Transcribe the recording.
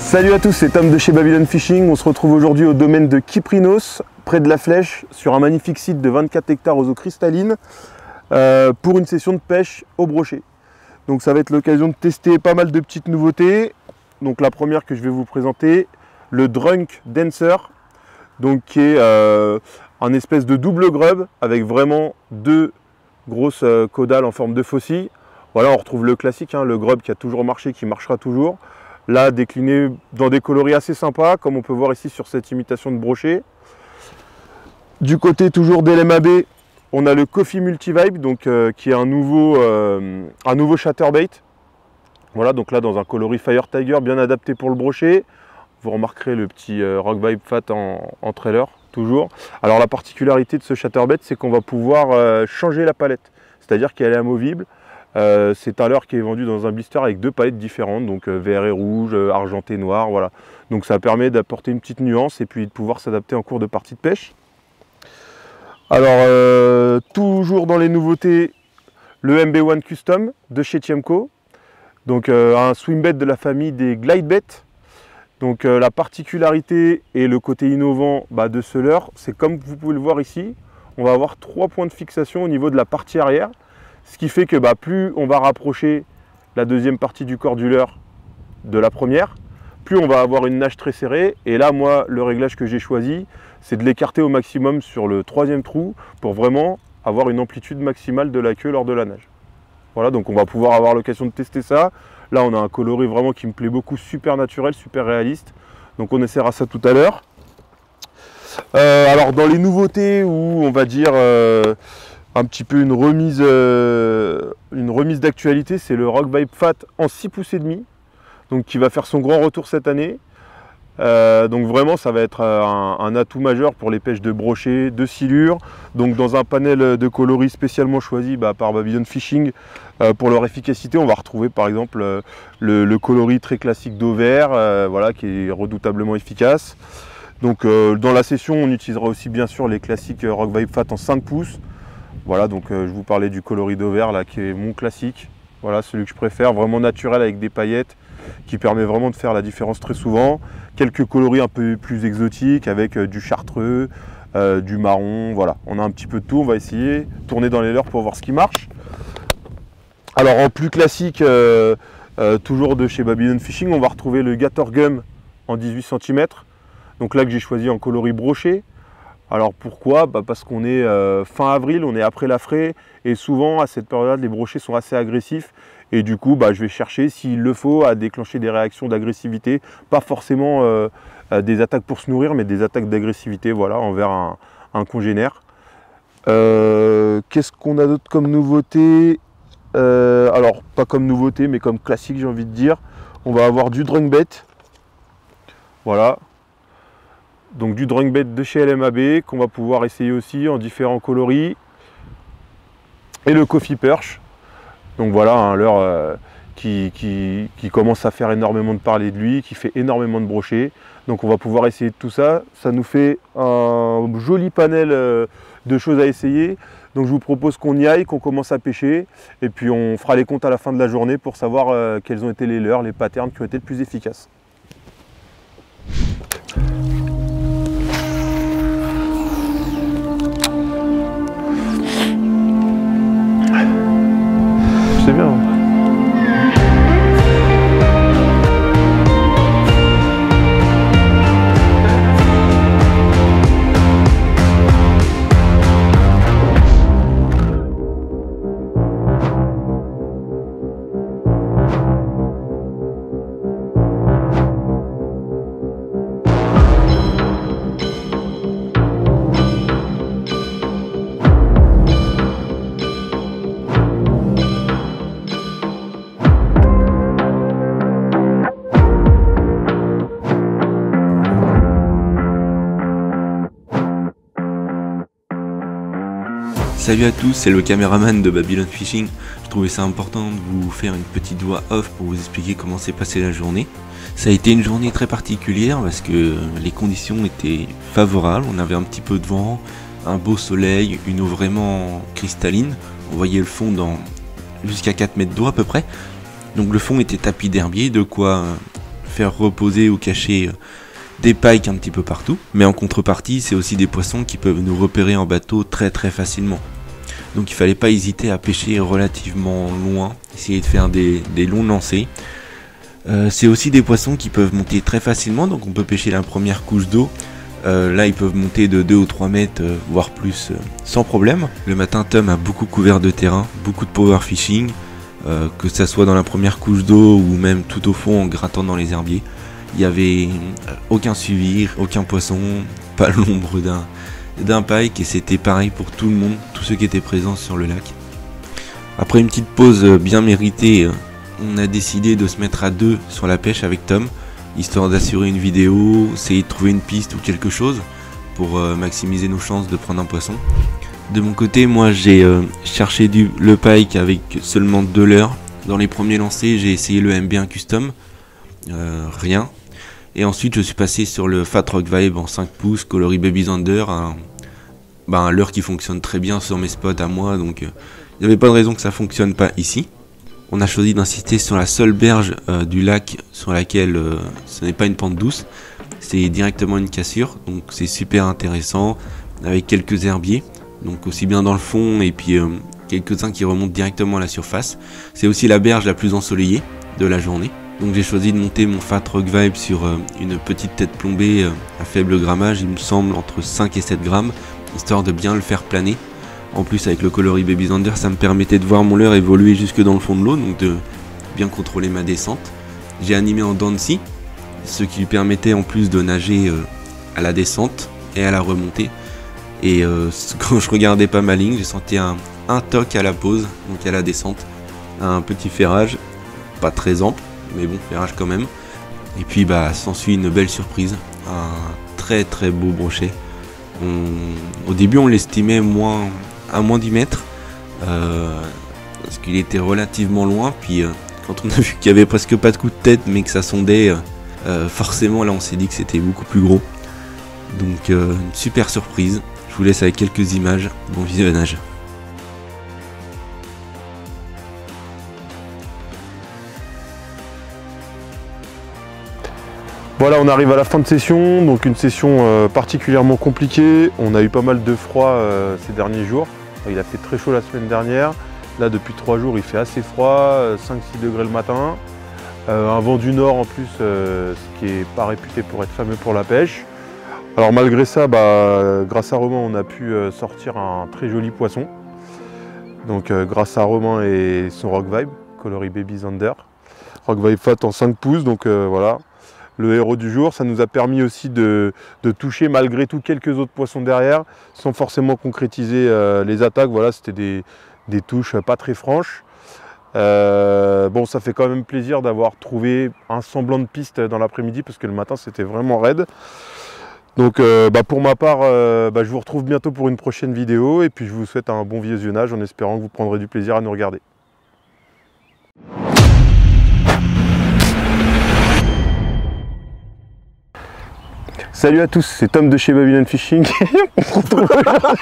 Salut à tous, c'est Tom de chez Babylon Fishing. On se retrouve aujourd'hui au domaine de Kyprinos, près de la Flèche, sur un magnifique site de 24 hectares aux eaux cristallines, pour une session de pêche au brochet. Donc ça va être l'occasion de tester pas mal de petites nouveautés. Donc la première que je vais vous présenter, le Drunk Dancer, donc qui est un espèce de double grub avec vraiment deux grosses caudales en forme de faucille. Voilà, on retrouve le classique, hein, le grub qui a toujours marché, qui marchera toujours. Là, décliné dans des coloris assez sympas, comme on peut voir ici sur cette imitation de brochet. Du côté toujours d'LMAB, on a le Coffee Multivibe, donc qui est un nouveau chatterbait. Voilà, donc là dans un coloris Fire Tiger, bien adapté pour le brochet. Vous remarquerez le petit Rock Vibe Fat en trailer, toujours. Alors la particularité de ce chatterbait, c'est qu'on va pouvoir changer la palette, c'est-à-dire qu'elle est amovible. C'est un leurre qui est vendu dans un blister avec deux palettes différentes, donc vert et rouge, argenté, noir, voilà. Donc ça permet d'apporter une petite nuance et puis de pouvoir s'adapter en cours de partie de pêche. Alors toujours dans les nouveautés, le MB1 Custom de chez Tiemco, donc un swimbait de la famille des glidebait. Donc la particularité et le côté innovant de ce leurre, c'est comme vous pouvez le voir ici, on va avoir 3 points de fixation au niveau de la partie arrière. Ce qui fait que plus on va rapprocher la deuxième partie du corps du leurre de la première, plus on va avoir une nage très serrée. Et là, moi, le réglage que j'ai choisi, c'est de l'écarter au maximum sur le troisième trou pour vraiment avoir une amplitude maximale de la queue lors de la nage. Voilà, donc on va pouvoir avoir l'occasion de tester ça. Là, on a un coloris vraiment qui me plaît beaucoup, super naturel, super réaliste. Donc on essaiera ça tout à l'heure. Alors dans les nouveautés où on va dire un petit peu une remise d'actualité, c'est le Rock Vibe Fat en 6 pouces et demi, donc qui va faire son grand retour cette année. Donc vraiment ça va être un atout majeur pour les pêches de brochet, de silure. Donc dans un panel de coloris spécialement choisi par Babylon Fishing pour leur efficacité, on va retrouver par exemple le coloris très classique d'eau vert, voilà, qui est redoutablement efficace. Donc dans la session on utilisera aussi bien sûr les classiques Rock Vibe Fat en 5 pouces. Voilà, donc je vous parlais du coloris d'eau vert là qui est mon classique. Voilà, celui que je préfère, vraiment naturel avec des paillettes, qui permet vraiment de faire la différence très souvent. Quelques coloris un peu plus exotiques avec du chartreux, du marron, voilà. On a un petit peu de tout, on va essayer de tourner dans les leurres pour voir ce qui marche. Alors en plus classique, toujours de chez Babylon Fishing, on va retrouver le Gator Gum en 18 cm. Donc là que j'ai choisi en coloris brochet. Alors pourquoi? Parce qu'on est fin avril, on est après la fraie et souvent à cette période-là, les brochets sont assez agressifs et du coup je vais chercher s'il le faut à déclencher des réactions d'agressivité, pas forcément des attaques pour se nourrir mais des attaques d'agressivité, voilà, envers un congénère. Qu'est-ce qu'on a d'autre comme nouveauté? Alors pas comme nouveauté mais comme classique, j'ai envie de dire, on va avoir du Drunkbait, voilà. Donc du Drunkbait de chez LMAB qu'on va pouvoir essayer aussi en différents coloris. Et le Coffee Perch. Donc voilà, un leurre qui commence à faire énormément de parler de lui, qui fait énormément de brochets. Donc on va pouvoir essayer de tout ça. Ça nous fait un joli panel de choses à essayer. Donc je vous propose qu'on y aille, qu'on commence à pêcher. Et puis on fera les comptes à la fin de la journée pour savoir quels ont été les leurres, les patterns qui ont été le plus efficaces. C'est bien. Salut à tous, c'est le caméraman de Babylon Fishing. Je trouvais ça important de vous faire une petite voix off pour vous expliquer comment s'est passée la journée. Ça a été une journée très particulière parce que les conditions étaient favorables, on avait un petit peu de vent, un beau soleil, une eau vraiment cristalline. On voyait le fond jusqu'à 4 mètres d'eau à peu près. Donc le fond était tapis d'herbier, de quoi faire reposer ou cacher des pikes un petit peu partout. Mais en contrepartie, c'est aussi des poissons qui peuvent nous repérer en bateau très facilement. Donc il fallait pas hésiter à pêcher relativement loin, essayer de faire des longs lancers. C'est aussi des poissons qui peuvent monter très facilement, donc on peut pêcher la première couche d'eau. Là ils peuvent monter de 2 ou 3 mètres, voire plus, sans problème. Le matin, Tom a beaucoup couvert de terrain, beaucoup de power fishing, que ça soit dans la première couche d'eau ou même tout au fond en grattant dans les herbiers. Il n'y avait aucun suivi, aucun poisson, pas l'ombre d'un pike, et c'était pareil pour tout le monde, tous ceux qui étaient présents sur le lac. Après une petite pause bien méritée, on a décidé de se mettre à deux sur la pêche avec Tom, histoire d'assurer une vidéo, essayer de trouver une piste ou quelque chose pour maximiser nos chances de prendre un poisson. De mon côté, moi j'ai cherché le pike avec seulement 2 leurres. Dans les premiers lancers, j'ai essayé le MB1 Custom, rien. Et ensuite je suis passé sur le Fat Rock Vibe en 5 pouces, coloris Baby Zander, un leurre qui fonctionne très bien sur mes spots à moi, donc il n'y avait pas de raison que ça fonctionne pas ici. On a choisi d'insister sur la seule berge du lac sur laquelle ce n'est pas une pente douce, c'est directement une cassure, donc c'est super intéressant, avec quelques herbiers, donc aussi bien dans le fond et puis quelques-uns qui remontent directement à la surface. C'est aussi la berge la plus ensoleillée de la journée. Donc j'ai choisi de monter mon Fat Rock Vibe sur une petite tête plombée à faible grammage, il me semble entre 5 et 7 grammes, histoire de bien le faire planer. En plus avec le coloris Baby Zander, ça me permettait de voir mon leurre évoluer jusque dans le fond de l'eau, donc de bien contrôler ma descente. J'ai animé en dents de scie, ce qui lui permettait en plus de nager à la descente et à la remontée. Et quand je regardais pas ma ligne, j'ai senti un toc à la pause, donc à la descente, un petit ferrage, pas très ample, mais bon, ferrage quand même. Et puis bah s'ensuit une belle surprise, un très beau brochet. Au début on l'estimait à moins 10 mètres, parce qu'il était relativement loin, puis quand on a vu qu'il y avait presque pas de coup de tête mais que ça sondait, forcément là on s'est dit que c'était beaucoup plus gros. Donc une super surprise, je vous laisse avec quelques images, bon visionnage. Voilà, on arrive à la fin de session, donc une session particulièrement compliquée. On a eu pas mal de froid ces derniers jours. Il a fait très chaud la semaine dernière. Là, depuis 3 jours, il fait assez froid, 5-6 degrés le matin. Un vent du nord en plus, ce qui n'est pas réputé pour être fameux pour la pêche. Alors malgré ça, grâce à Romain, on a pu sortir un très joli poisson. Donc grâce à Romain et son Rock Vibe, coloris Baby Zander. Rock Vibe Fat en 5 pouces, donc voilà. Le héros du jour, ça nous a permis aussi de toucher malgré tout quelques autres poissons derrière, sans forcément concrétiser les attaques. Voilà, c'était des touches pas très franches. Bon, ça fait quand même plaisir d'avoir trouvé un semblant de piste dans l'après-midi, parce que le matin c'était vraiment raide. Donc pour ma part, je vous retrouve bientôt pour une prochaine vidéo, et puis je vous souhaite un bon visionnage en espérant que vous prendrez du plaisir à nous regarder. Salut à tous, c'est Tom de chez Babylon Fishing. On se retrouve aujourd'hui.